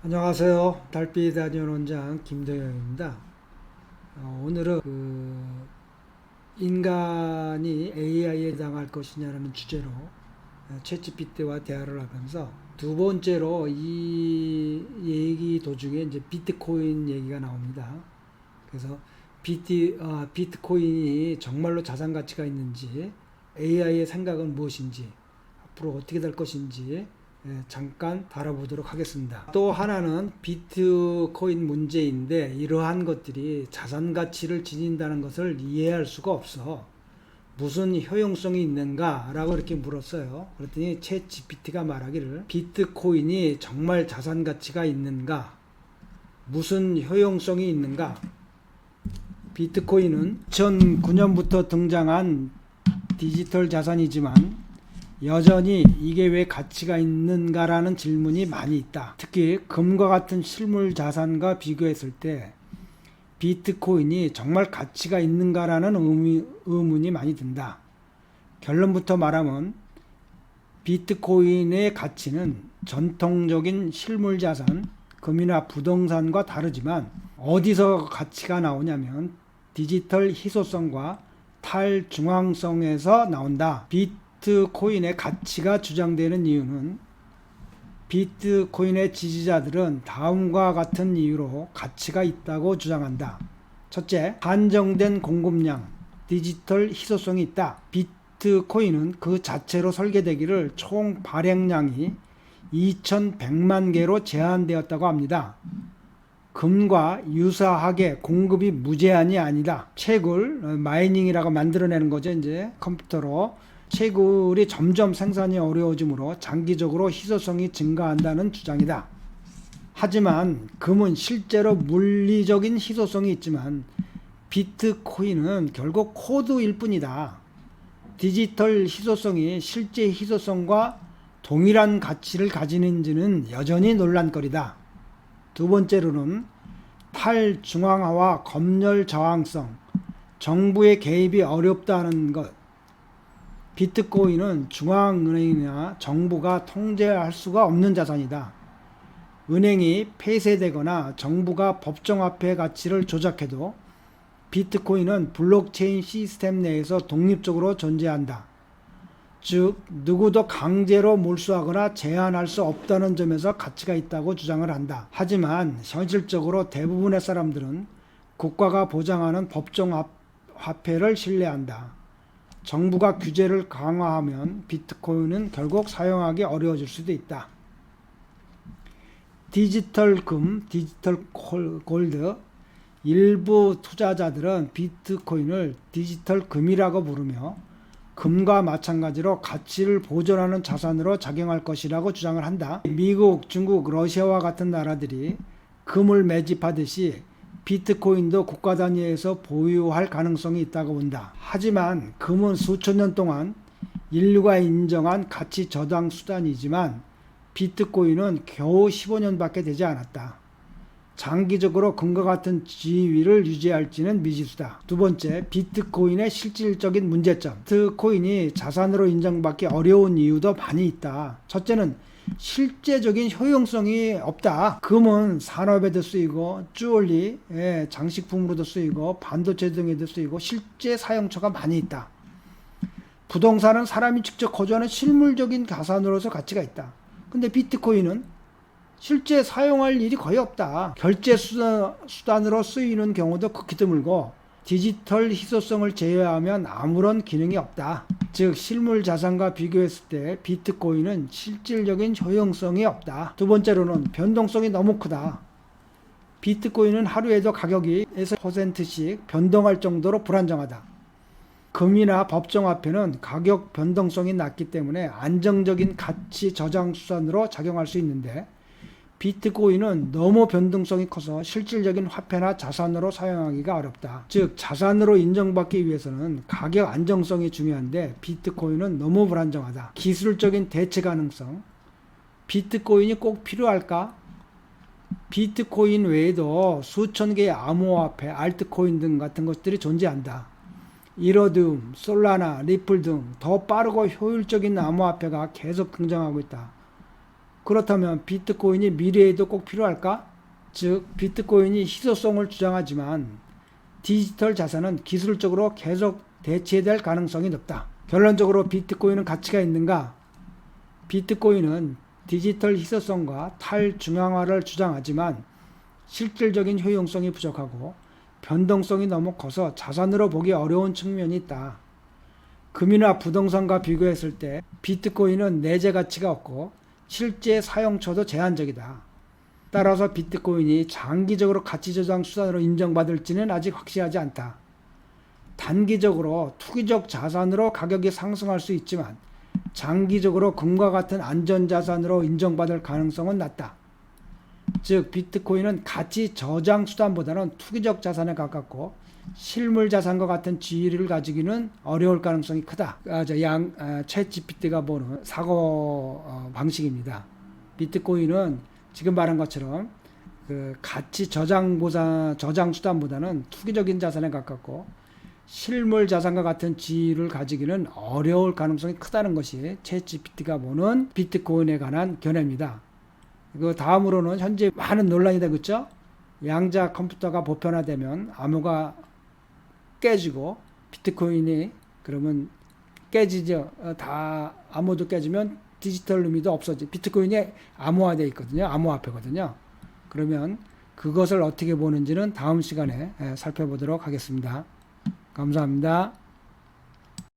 안녕하세요. 달빛 라디오 원장 김도영입니다. 오늘은 인간이 AI에 당할 것이냐라는 주제로 챗GPT와 대화를 하면서 두 번째로 이 얘기 도중에 이제 비트코인 얘기가 나옵니다. 그래서 비트코인이 정말로 자산 가치가 있는지, AI의 생각은 무엇인지, 앞으로 어떻게 될 것인지 잠깐 다뤄보도록 하겠습니다. 또 하나는 비트코인 문제인데, 이러한 것들이 자산 가치를 지닌다는 것을 이해할 수가 없어. 무슨 효용성이 있는가? 라고 이렇게 물었어요. 그랬더니 챗 GPT가 말하기를, 비트코인이 정말 자산 가치가 있는가? 무슨 효용성이 있는가? 비트코인은 2009년부터 등장한 디지털 자산이지만 여전히 이게 왜 가치가 있는가라는 질문이 많이 있다. 특히 금과 같은 실물 자산과 비교했을 때 비트코인이 정말 가치가 있는가라는 의문이 많이 든다. 결론부터 말하면 비트코인의 가치는 전통적인 실물 자산, 금이나 부동산과 다르지만 어디서 가치가 나오냐면 디지털 희소성과 탈중앙성에서 나온다. 비트코인의 가치가 주장되는 이유는 비트코인의 지지자들은 다음과 같은 이유로 가치가 있다고 주장한다. 첫째, 한정된 공급량, 디지털 희소성이 있다. 비트코인은 그 자체로 설계되기를 총 발행량이 2100만 개로 제한되었다고 합니다. 금과 유사하게 공급이 무제한이 아니다. 채굴, 마이닝이라고 만들어내는 거죠. 이제 컴퓨터로. 채굴이 점점 생산이 어려워지므로 장기적으로 희소성이 증가한다는 주장이다. 하지만 금은 실제로 물리적인 희소성이 있지만 비트코인은 결국 코드일 뿐이다. 디지털 희소성이 실제 희소성과 동일한 가치를 가지는지는 여전히 논란거리다. 두 번째로는 탈중앙화와 검열 저항성, 정부의 개입이 어렵다는 것. 비트코인은 중앙은행이나 정부가 통제할 수가 없는 자산이다. 은행이 폐쇄되거나 정부가 법정화폐 가치를 조작해도 비트코인은 블록체인 시스템 내에서 독립적으로 존재한다. 즉, 누구도 강제로 몰수하거나 제한할 수 없다는 점에서 가치가 있다고 주장을 한다. 하지만 현실적으로 대부분의 사람들은 국가가 보장하는 법정화폐를 신뢰한다. 정부가 규제를 강화하면 비트코인은 결국 사용하기 어려워질 수도 있다. 디지털 금, 디지털 골드, 일부 투자자들은 비트코인을 디지털 금이라고 부르며 금과 마찬가지로 가치를 보존하는 자산으로 작용할 것이라고 주장을 한다. 미국, 중국, 러시아와 같은 나라들이 금을 매집하듯이 비트코인도 국가 단위에서 보유할 가능성이 있다고 본다. 하지만 금은 수천 년 동안 인류가 인정한 가치 저장 수단이지만 비트코인은 겨우 15년밖에 되지 않았다. 장기적으로 금과 같은 지위를 유지할지는 미지수다. 두 번째, 비트코인의 실질적인 문제점. 비트코인이 자산으로 인정받기 어려운 이유도 많이 있다. 첫째는 실제적인 효용성이 없다. 금은 산업에도 쓰이고 주얼리, 장식품으로도 쓰이고 반도체 등에도 쓰이고 실제 사용처가 많이 있다. 부동산은 사람이 직접 거주하는 실물적인 자산으로서 가치가 있다. 근데 비트코인은 실제 사용할 일이 거의 없다. 결제 수단으로 쓰이는 경우도 극히 드물고 디지털 희소성을 제외하면 아무런 기능이 없다. 즉 실물 자산과 비교했을 때 비트코인은 실질적인 효용성이 없다. 두 번째로는 변동성이 너무 크다. 비트코인은 하루에도 가격이 1%씩 변동할 정도로 불안정하다. 금이나 법정화폐는 가격 변동성이 낮기 때문에 안정적인 가치 저장 수단으로 작용할 수 있는데 비트코인은 너무 변동성이 커서 실질적인 화폐나 자산으로 사용하기가 어렵다. 즉 자산으로 인정받기 위해서는 가격 안정성이 중요한데 비트코인은 너무 불안정하다. 기술적인 대체 가능성. 비트코인이 꼭 필요할까? 비트코인 외에도 수천 개의 암호화폐, 알트코인 등 같은 것들이 존재한다. 이러디움, 솔라나, 리플 등 더 빠르고 효율적인 암호화폐가 계속 등장하고 있다. 그렇다면 비트코인이 미래에도 꼭 필요할까? 즉 비트코인이 희소성을 주장하지만 디지털 자산은 기술적으로 계속 대체될 가능성이 높다. 결론적으로 비트코인은 가치가 있는가? 비트코인은 디지털 희소성과 탈중앙화를 주장하지만 실질적인 효용성이 부족하고 변동성이 너무 커서 자산으로 보기 어려운 측면이 있다. 금이나 부동산과 비교했을 때 비트코인은 내재 가치가 없고 실제 사용처도 제한적이다. 따라서 비트코인이 장기적으로 가치 저장 수단으로 인정받을지는 아직 확실하지 않다. 단기적으로 투기적 자산으로 가격이 상승할 수 있지만 장기적으로 금과 같은 안전자산으로 인정받을 가능성은 낮다. 즉 비트코인은 가치 저장 수단보다는 투기적 자산에 가깝고 실물 자산과 같은 지위를 가지기는 어려울 가능성이 크다. 챗GPT가 보는 사고 방식입니다. 비트코인은 지금 말한 것처럼 그 가치 저장 수단보다는 투기적인 자산에 가깝고 실물 자산과 같은 지위를 가지기는 어려울 가능성이 크다는 것이 챗GPT가 보는 비트코인에 관한 견해입니다. 그 다음으로는 현재 많은 논란이 되고 있죠. 양자 컴퓨터가 보편화되면 암호가 깨지고 비트코인이 그러면 깨지죠. 다 암호도 깨지면 디지털 의미도 없어지. 비트코인이 암호화되어 있거든요. 암호화폐거든요. 그러면 그것을 어떻게 보는지는 다음 시간에 살펴보도록 하겠습니다. 감사합니다.